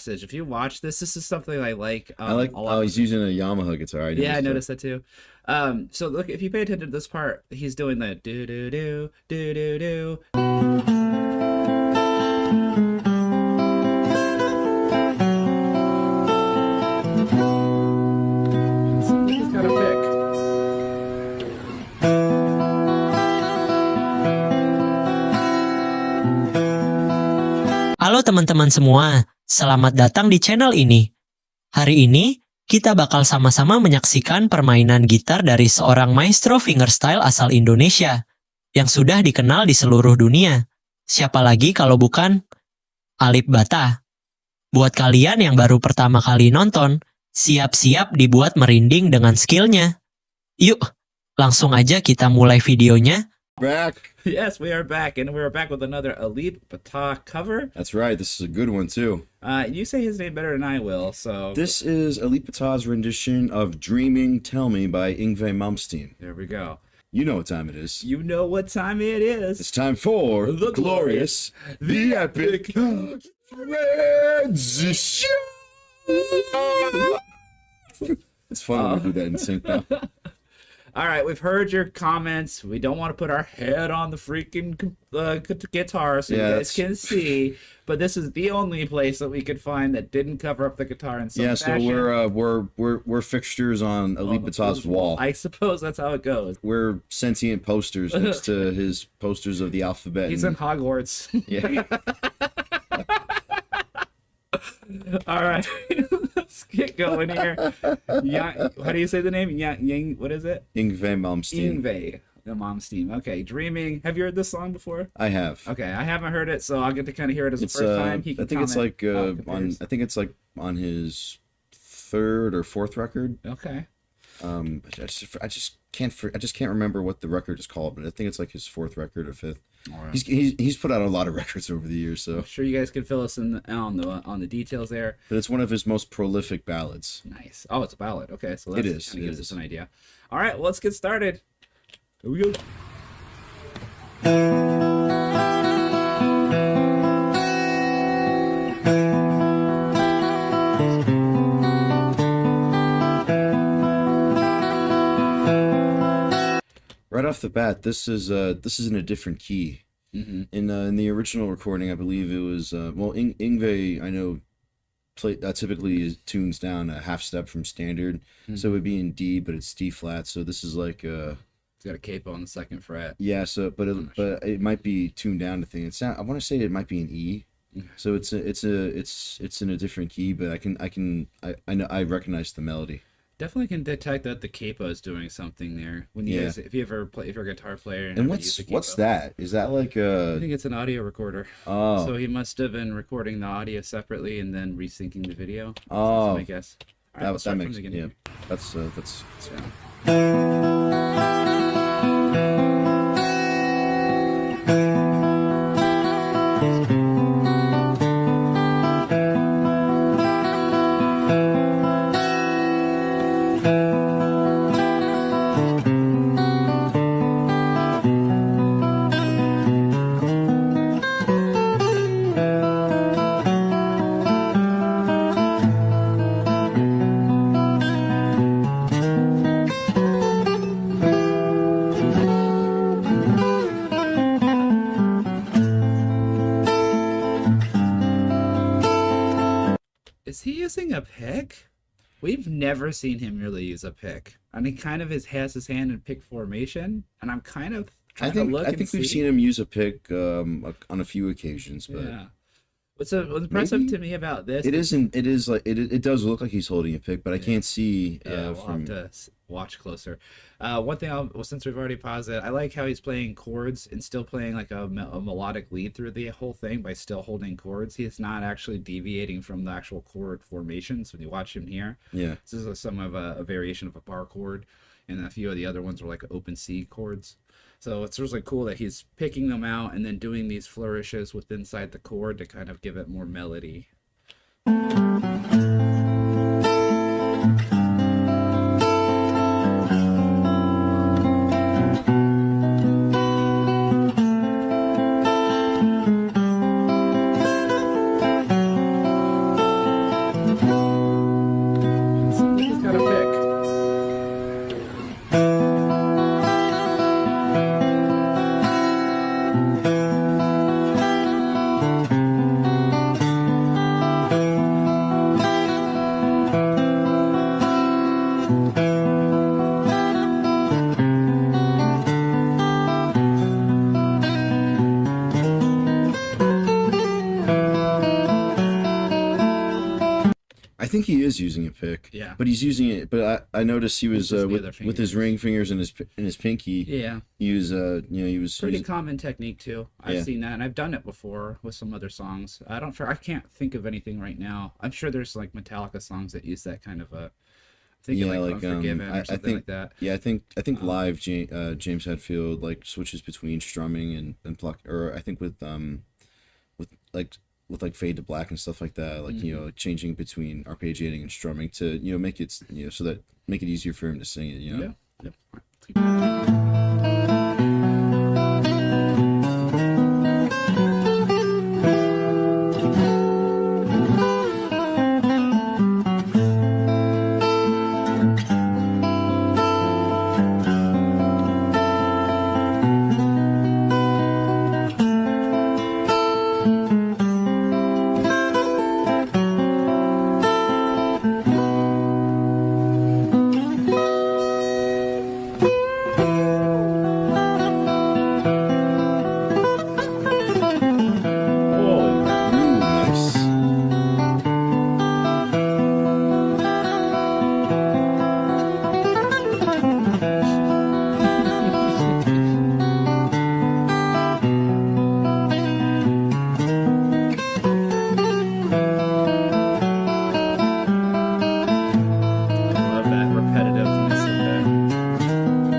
passage. If you watch this, this is something I like. I like. A lot. Oh, he's using a Yamaha guitar. Yeah, I noticed that too. So look, if you pay attention to this part, he's doing the do do do do do do. He's got a pick. Halo teman-teman semua, selamat datang di channel ini. Hari ini, kita bakal sama-sama menyaksikan permainan gitar dari seorang maestro fingerstyle asal Indonesia yang sudah dikenal di seluruh dunia. Siapa lagi kalau bukan Alip Ba Ta. Buat kalian yang baru pertama kali nonton, siap-siap dibuat merinding dengan skillnya. Yuk, langsung aja kita mulai videonya. Back. Yes, we are back, and we're back with another Alip Ba Ta cover. That's right. This is a good one too. You say his name better than I will, so... This is Alip Ba Ta's rendition of "Dreaming Tell Me" by Yngwe Malmstein. There we go. You know what time it is. You know what time it is. It's time for The glorious, the epic transition. It's fun when we do that in sync now. All right, we've heard your comments. We don't want to put our head on the freaking guitar so you guys can see, but this is the only place that we could find that didn't cover up the guitar in some fashion. So we're fixtures on Alip Ba Ta's wall. I suppose that's how it goes. We're sentient posters next to his posters of the alphabet. He's in Hogwarts. Yeah. All right, let's get going here. How do you say the name? What is it? Yngwe Malmstein. Yngwe Malmstein. Okay, Dreaming. Have you heard this song before? I have. Okay, I haven't heard it, so I'll get to kind of hear it as the first time. I think it's like on his third or fourth record. Okay. I just can't remember what the record is called, but I think it's like his fourth record or fifth. Right. He's put out a lot of records over the years, so I'm sure you guys can fill us in on the details there. But it's one of his most prolific ballads. Nice. Oh, it's a ballad. Okay, so that gives us an idea. All right, well, let's get started. Here we go. Right off the bat, this is in a different key. Mm-hmm. In the original recording, I believe it was Yngwe, I know, typically tunes down a half step from standard, so it would be in D, but it's D flat. So this is like it's got a capo on the second fret. Yeah, so but it might be tuned down to thing. I want to say it might be an E. So it's in a different key, but I know I recognize the melody. Definitely can detect that the capo is doing something there. When you guys, if you're a guitar player, and what's that? Is that like a? I think it's an audio recorder. Oh, so he must have been recording the audio separately and then resyncing the video. Oh, I guess. All right, that makes that's Is he using a pick? We've never seen him really use a pick. And he kind of has his hand in pick formation, and I'm kind of trying to look. I think we've seen him use a pick on a few occasions, but yeah. What's impressive to me about this? It does look like he's holding a pick, but I can't see. We'll have to watch closer. One thing, since we've already paused it, I like how he's playing chords and still playing like a melodic lead through the whole thing by still holding chords. He's not actually deviating from the actual chord formations when you watch him here. Yeah, this is some of a variation of a bar chord, and a few of the other ones were like open C chords. So it's really cool that he's picking them out and then doing these flourishes with inside the chord to kind of give it more melody. is using a pick. Yeah. But he's using it. But I noticed he was Uses the other with his fingers. ring fingers and his pinky. Yeah. He was he was Pretty using- common technique too. I've Yeah. seen that, and I've done it before with some other songs. I can't think of anything right now. I'm sure there's like Metallica songs that use that kind of a. Thinking Yeah, like like, Unforgiven or I something think- like that. Yeah, I think live James Hetfield like switches between strumming and pluck, or I think with like fade to black and stuff like that, like like changing between arpeggiating and strumming to make it so that make it easier for him to sing it. Yeah. Yep. Ooh, nice. I love that repetitiveness of that.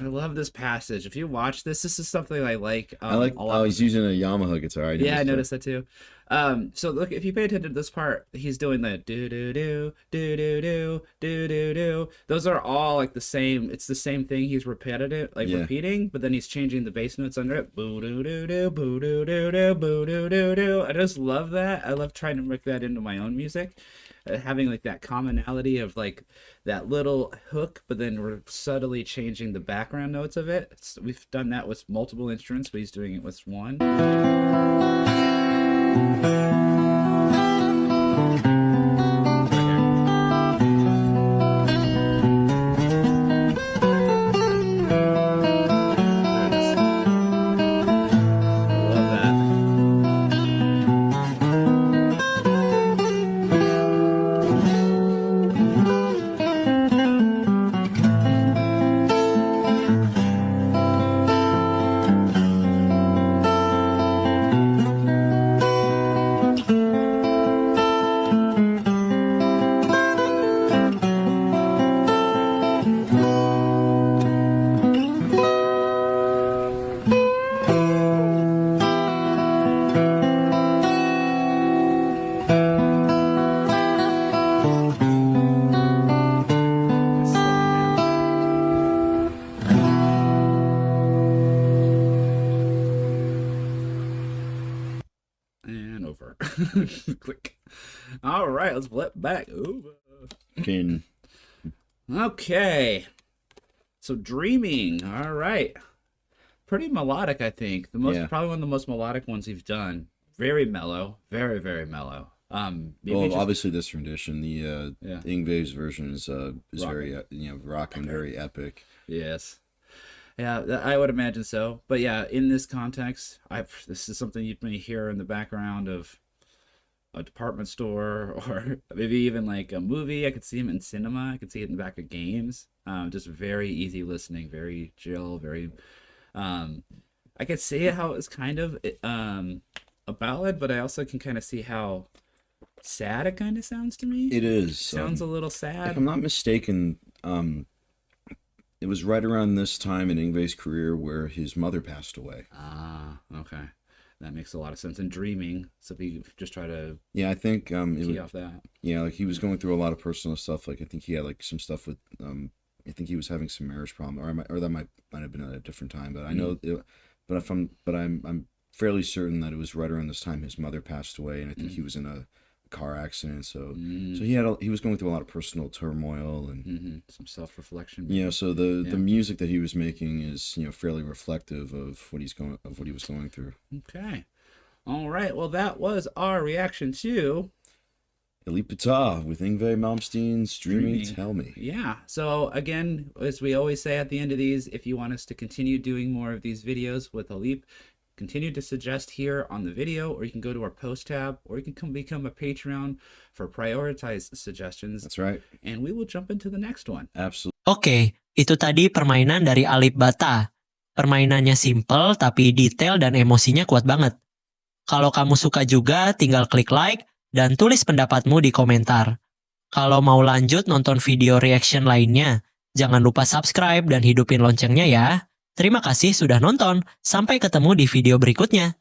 I love this passage. If you watch this is something I like. I like. a lot. Oh, he's using a Yamaha guitar. Yeah, I noticed that too. So look, if you pay attention to this part, he's doing the do do do do do do do do do. Those are all like the same. It's the same thing. He's repetitive, like Yeah. repeating, but then he's changing the bass notes under it. Boo do do do, boo do do do, boo do do do. I just love that. I love trying to make that into my own music. Having like that commonality of like that little hook, but then we're subtly changing the background notes of it. We've done that with multiple instruments, but he's doing it with one. There it is. Love that. And over. Click. All right, let's flip back over. Pin. Okay. So dreaming. All right. Pretty melodic, I think. Yeah. Probably one of the most melodic ones you've done. Very mellow. Very, very mellow. Maybe Well, just- obviously this rendition, the Yeah. Yngwe's version is Rock. very rock and very epic. Yes. Yeah, I would imagine so. But yeah, in this context, this is something you may hear in the background of a department store or maybe even like a movie. I could see him in cinema. I could see it in the back of games. Just very easy listening, very chill, very. I could see how it's kind of a ballad, but I also can kind of see how sad it kind of sounds to me. It is. Sounds a little If sad. I'm not mistaken, it was right around this time in Yngwe's career where his mother passed away. Ah, okay. That makes a lot of sense. And dreaming, so if you just try to Yeah, I think key off that. yeah, like he was going through a lot of personal stuff. Like I think he had like some stuff with I think he was having some marriage problem, or that might have been at a different time. But I know, but I'm fairly certain that it was right around this time his mother passed away, and I think he was in a car accident. So he was going through a lot of personal turmoil and some self-reflection. So the music that he was making is fairly reflective of what he was going through. Okay, all right. Well, that was our reaction to Alip Ba Ta with Yngwe Malmstein's Dreaming Tell Me. Yeah. So again, as we always say at the end of these, if you want us to continue doing more of these videos with Alip, continue to suggest here on the video, or you can go to our post tab, or you can become a Patreon for prioritized suggestions. That's right. And we will jump into the next one. Absolutely. Oke, itu tadi permainan dari Alip Ba Ta. Permainannya simple tapi detail dan emosinya kuat banget. Kalau kamu suka juga, tinggal klik like dan tulis pendapatmu di komentar. Kalau mau lanjut nonton video reaction lainnya, jangan lupa subscribe dan hidupin loncengnya ya. Terima kasih sudah nonton. Sampai ketemu di video berikutnya.